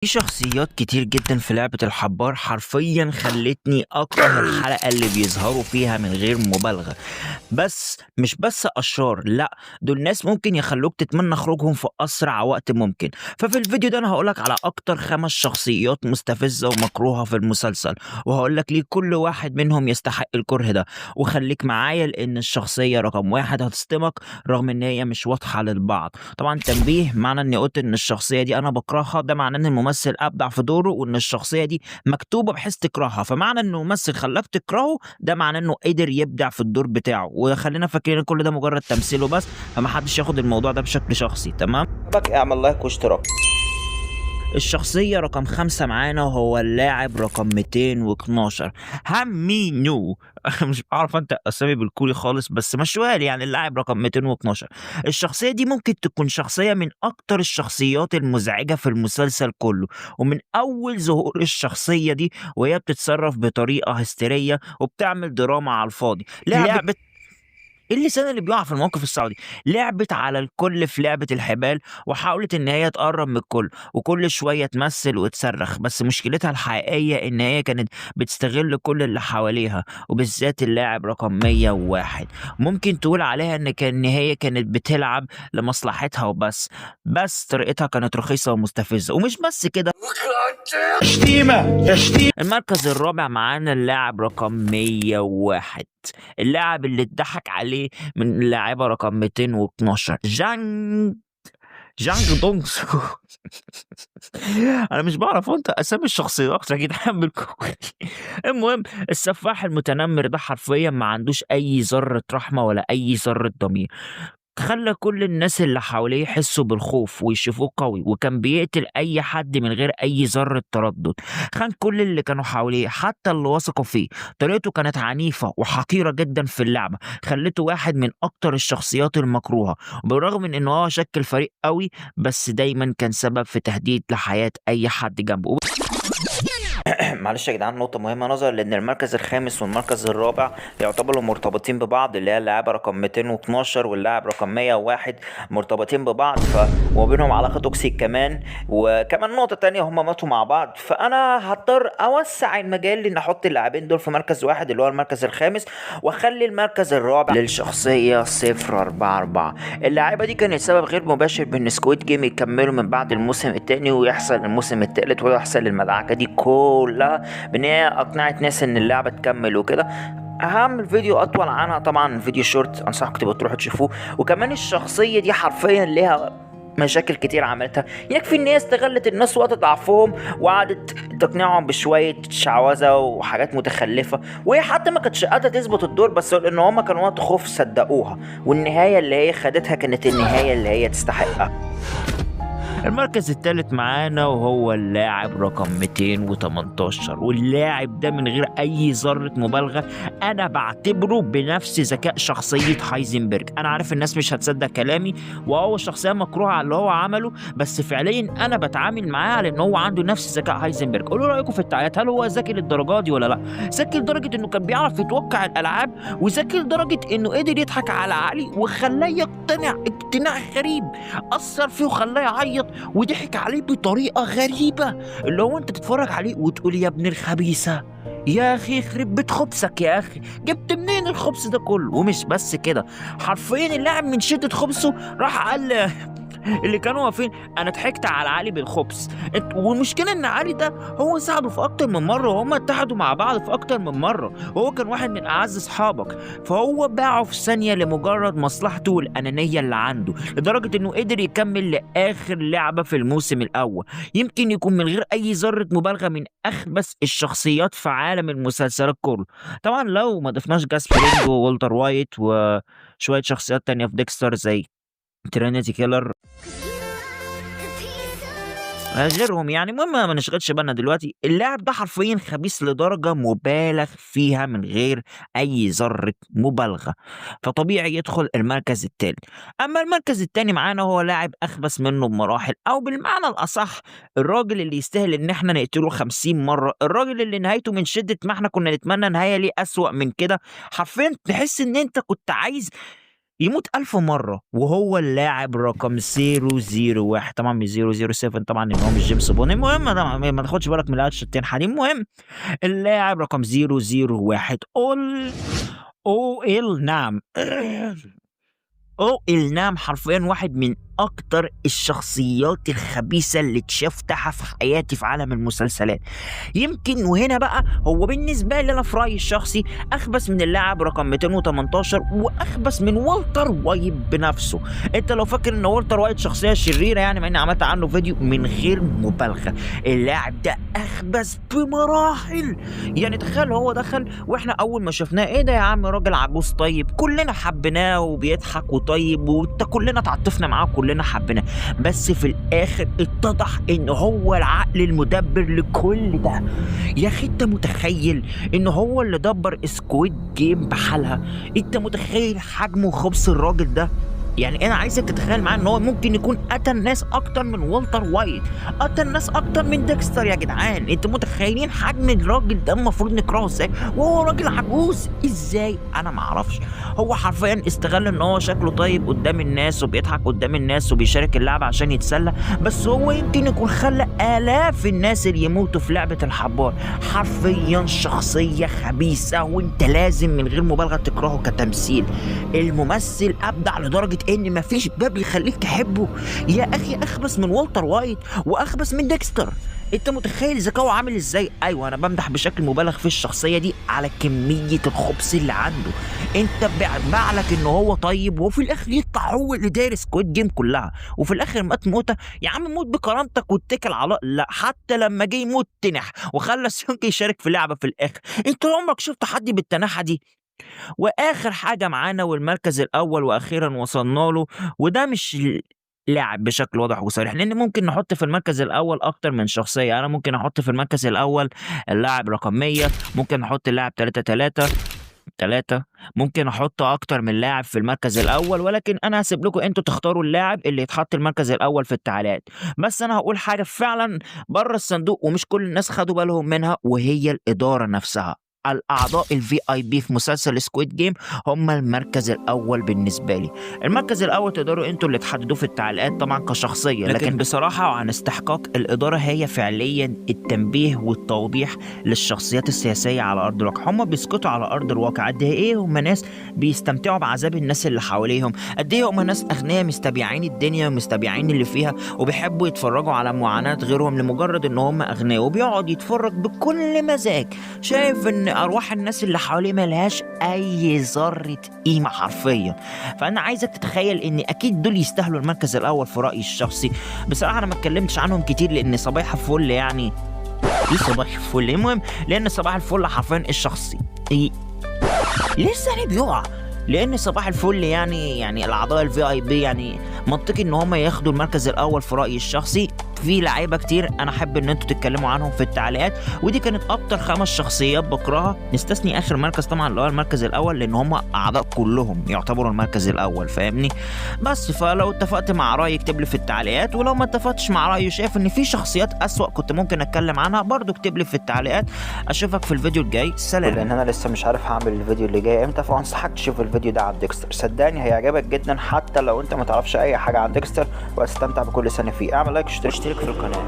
في شخصيات كتير جدًا في لعبة الحبّار حرفيًا خلّتني أكره الحلقة اللي بيظهروا فيها من غير مبالغة، مش بس أشرار، لأ، دول ناس ممكن يخلّوك تتمنى خروجهم في أسرع وقت ممكن. ففي الفيديو ده أنا هاقول لك على أكتر 5 شخصيات مستفزة ومكروهة في المسلسل، وهاقول لك ليه كل واحد منهم يستحق الكره ده، وخلّيك معايا لإن الشخصية رقم 1 هتصدمك رغم إن هي مش واضحة للبعض. طبعًا تنبيه، معنى إني قُلت إن الشخصية دي أنا باكرهها ده معناه إن الممثل أبدع في دوره وإن الشخصية دي مكتوبة بحيث تكرهها، فمعنى إن الممثل خلّاك تكرهه ده معناه إنه قدر يبدع في الدور بتاعه، وخلّينا فاكرين إن كل ده مجرد تمثيل وبس، فما حدش ياخد الموضوع ده بشكل شخصي، تمام؟ اعمل لايك واشتراك. الشخصية رقم 5 معانا هو اللاعب رقم 212 هامينو. أنا مش باعرف أنطق أسامي بالكوري خالص بس مشوها لي يعني اللاعب رقم 212. الشخصية دي ممكن تكون شخصية من أكتر الشخصيات المزعجة في المسلسل كله، ومن أول ظهور الشخصية دي وهي بتتصرف بطريقة هستيرية وبتعمل دراما على الفاضي. لعبة إيه اللسان اللي بيقع في المواقف الصعبة دي؟ لعبت على الكل في لعبة الحبال، وحاولت إن هي تقرّب من الكل، وكل شوية تمثّل وتصرّخ، بس مشكلتها الحقيقية إن هي كانت بتستغل كل اللي حواليها، وبالذات اللاعب رقم 101. ممكن تقول عليها إن هي كانت بتلعب لمصلحتها وبس، بس طريقتها كانت رخيصة ومستفزة، ومش بس كده. المركز الرابع معانا اللاعب رقم 101، اللاعب اللي اتضحك عليه من اللاعبة رقم 212 جانج دونج سو. أنا مش باعرف أنطق أسامي الشخصيات يا جدعان بالكوري. المهم السفاح المتنمر ده حرفيًا ما عندوش أي ذرة رحمة ولا أي ذرة ضمير. خلّى كل الناس اللي حواليه يحسّوا بالخوف ويشوفوه قوي، وكان بيقتل أي حد من غير أي ذرة تردد. خان كل اللي كانوا حواليه حتى اللي وثقوا فيه. طريقته كانت عنيفة وحقيرة جدًا في اللعبة، خلّته واحد من أكتر الشخصيات المكروهة، بالرغم من إن هو شكِّل فريق قوي، بس دايمًا كان سبب في تهديد لحياة أي حد جنبه. معلش يا جدعان، نقطة مهمة نظرًا لإن المركز الخامس والمركز الرابع يعتبروا مرتبطين ببعض، اللي هي اللاعبة رقم 212 واللاعب رقم 101 مرتبطين ببعض، وما بينهم علاقة توكسيك كمان، وكمان نقطة تانية هُم ماتوا مع بعض، فأنا هاضطر أوسّع المجال إني أحط اللاعبين دول في مركز واحد اللي هو المركز الخامس، وأخلّي المركز الرابع للشخصية 044. اللاعبة دي كانت سبب غير مباشر بإن سكويد جيم يكمّلوا من بعد الموسم التاني ويحصل الموسم التالت ويحصل المدعكة دي كلّها بإن هي أقنعت ناس إن اللعبة تكمّل وكده. هاعمل فيديو أطول عنها طبعًا، فيديو short أنصحكم تبقوا تروحوا تشوفوه. وكمان الشخصية دي حرفيًا ليها مشاكل كتير عملتها، يكفي إن هي استغلّت الناس وقت ضعفهم وقعدت تقنعهم بشوية شعوذة وحاجات متخلّفة، وهي حتى ما كانتش قادرة تثبت الدور بس لإن هُم كانوا وقت خوف صدّقوها، والنهاية اللي هي خدتها كانت النهاية اللي هي تستحقها. المركز التالت معانا وهو اللاعب رقم 218، واللاعب ده من غير أي ذرة مبالغة أنا باعتبره بنفس ذكاء شخصية هايزنبرج. أنا عارف الناس مش هتصدق كلامي وهو شخصية مكروهة على اللي هو عمله، بس فعليًا أنا باتعامل معاه على إن هو عنده نفس ذكاء هايزنبرج. قولوا رأيكم في التعليقات، هل هو ذكي للدرجة دي والّا لأ؟ ذكي لدرجة إنه كان بيعرف يتوقع الألعاب، وذكي لدرجة إنه قدر يضحك على علي وخلاه يقتنع اقتناع غريب، أثّر فيه وخلاه يعيط وضحك عليه بطريقة غريبة، اللي هو أنت تتفرج عليه وتقول يا ابن الخبيثة، يا أخي يخرب بيت خبثك يا أخي، جبت منين الخبث ده كله؟ ومش بس كده، حرفيًا اللاعب من شدة خبثه راح قال اللي كانوا واقفين أنا ضحكت على علي بالخبث. والمشكلة إن علي ده هو ساعده في أكتر من مرة وهُم اتحدوا مع بعض في أكتر من مرة، وهو كان واحد من أعز أصحابك، فهو باعه في ثانية لمجرد مصلحته والأنانية اللي عنده، لدرجة إنه قدر يكمل لآخر لعبة في الموسم الأول. يمكن يكون من غير أي ذرة مبالغة من أخبث الشخصيات في عالم المسلسلات كله. طبعًا لو ما ضفناش جاسبرينج وولتر وايت وشوية شخصيات تانية في ديكستر زي ترينيتي كيلر غيرهم يعني. المهم ما نشغلش بالنا دلوقتي. اللاعب ده حرفيًا خبيث لدرجة مُبالغ فيها من غير أي ذرة مبالغة، فطبيعي يدخل المركز التالت. أمّا المركز التاني معانا هو لاعب أخبث منه بمراحل، أو بالمعنى الأصح الراجل اللي يستاهل إن إحنا نقتله 50 مرّة، الراجل اللي نهايته من شدة ما إحنا كنا نتمنى نهاية ليه أسوأ من كده، حرفيًا تحس إن أنت كنت عايز يموت 1000 مرة، وهو اللاعب رقم 001. طبعًا مش 007 طبعًا لإن هو مش جيمس بوند. المهم طبعًا ما تاخدش بالك من العيال التنحة دي. المهم اللاعب رقم 001 نعم. النعم حرفيًا واحد من أكتر الشخصيات الخبيثة اللي شُفتها في حياتي في عالم المسلسلات. يمكن وهنا بقى هو بالنسبة لي أنا في رأيي الشخصي أخبث من اللاعب رقم 218 وأخبث من والتر وايت بنفسه. أنت لو فاكر إن والتر وايت شخصية شريرة يعني، مع إني عملت عنه فيديو، من غير مبالغة اللاعب ده أخبث بمراحل. يعني تخيل هو دخل وإحنا أول ما شفناه إيه ده يا عم راجل عجوز طيب، كلنا حبيناه وبيضحك وطيب كلنا اتعاطفنا معاه وكلنا حبيناه، بس في الآخر اتضح إن هو العقل المدبر لكل ده. يا أخي أنت متخيل إن هو اللي دبر سكويد جيم بحالها؟ أنت متخيل حجم وخبث الراجل ده؟ يعني أنا عايزك تتخيل معايا إن هو ممكن يكون قتل ناس أكتر من والتر وايت، قتل ناس أكتر من ديكستر. يا جدعان أنتوا متخيلين حجم الراجل ده المفروض نكرهه إزاي؟ وهو راجل عجوز إزاي؟ أنا معرفش. هو حرفيا استغل إن هو شكله طيب قدام الناس وبيضحك قدام الناس وبيشارك اللعبة عشان يتسلى، بس هو يمكن يكون خلى آلاف الناس اللي يموتوا في لعبة الحبار. حرفيا شخصية خبيثة وأنت لازم من غير مبالغة تكرهه كتمثيل. الممثل أبدع لدرجة إن مفيش باب يخليك تحبه. يا أخي أخبث من والتر وايت وأخبث من ديكستر. انت متخيل ذكاؤه عامل ازاي؟ ايوه انا بمدح بشكل مبالغ في الشخصيه دي على كميه الخبث اللي عنده. انت بعلك ان هو طيب وفي الاخر يطلع هو اللي داير سكويد جيم كلها، وفي الاخر مات موته. يا عم موت بكرامتك واتكل على لا، حتى لما جه يموت تنح وخلى سيونج يشارك في لعبه في الاخر. انت عمرك شفت حد بالتناحه دي؟ واخر حاجه معانا والمركز الاول واخيرا وصلنا له، وده مش لاعب بشكل واضح وصريح، لان ممكن نحط في المركز الاول اكتر من شخصيه. انا ممكن احط في المركز الاول اللاعب رقم 100، ممكن احط اللاعب 3 ممكن احط اكتر من لاعب في المركز الاول، ولكن انا هسيب لكم انتوا تختاروا اللاعب اللي يتحط المركز الاول في التعليقات. بس انا هقول حاجه فعلا بره الصندوق ومش كل الناس خدوا بالهم منها، وهي الاداره نفسها. الاعضاء الVIP في مسلسل سكويد جيم هم المركز الاول بالنسبه لي. المركز الاول تقدروا انتوا اللي تحددوه في التعليقات طبعا كشخصيه، لكن بصراحه وعن استحقاق الاداره هي فعليا التنبيه والتوضيح للشخصيات السياسيه على ارض الواقع. هم بيسكتوا على ارض الواقع قد ايه هم ناس بيستمتعوا بعذاب الناس اللي حواليهم، قد ايه هم ناس اغنياء مستبيعين الدنيا ومستبيعين اللي فيها وبيحبوا يتفرجوا على معاناه غيرهم لمجرد ان هم اغنياء، وبيقعد يتفرج بكل مزاج شايف ان ارواح الناس اللي حواليه ملهاش اي ذره قيمه حرفيا. فانا عايزك تتخيل ان اكيد دول يستاهلوا المركز الاول في رايي الشخصي. بصراحه انا ما اتكلمتش عنهم كتير لان صباح الفل يعني ايه صباح الفل. المهم لان صباح الفل حرفيا الشخصي لسه يعني بيقع، لان صباح الفل يعني الاعضاء الVIP يعني منطقي ان هم ياخدوا المركز الاول في رايي الشخصي. في لعيبه كتير انا احب ان انتوا تتكلموا عنهم في التعليقات، ودي كانت اكتر 5 شخصيات بكرهها، نستثني اخر مركز طبعا اللي هو المركز الاول لان هم اعضاء كلهم يعتبروا المركز الاول فاهمني. بس فلو اتفقت مع رايي اكتب لي في التعليقات، ولو ما اتفقتش مع رايي شايف ان في شخصيات اسوأ كنت ممكن اتكلم عنها برضو اكتب لي في التعليقات. اشوفك في الفيديو الجاي، سلام. لان انا لسه مش عارف هعمل الفيديو اللي جاي امتى، فانصحك تشوف الفيديو ده عن ديكستر. صدقني هيعجبك جدا حتى لو انت ما تعرفش اي حاجه عن ديكستر، وهتستمتع بكل ثانيه فيه. اعمل لايك واشترك في القناه.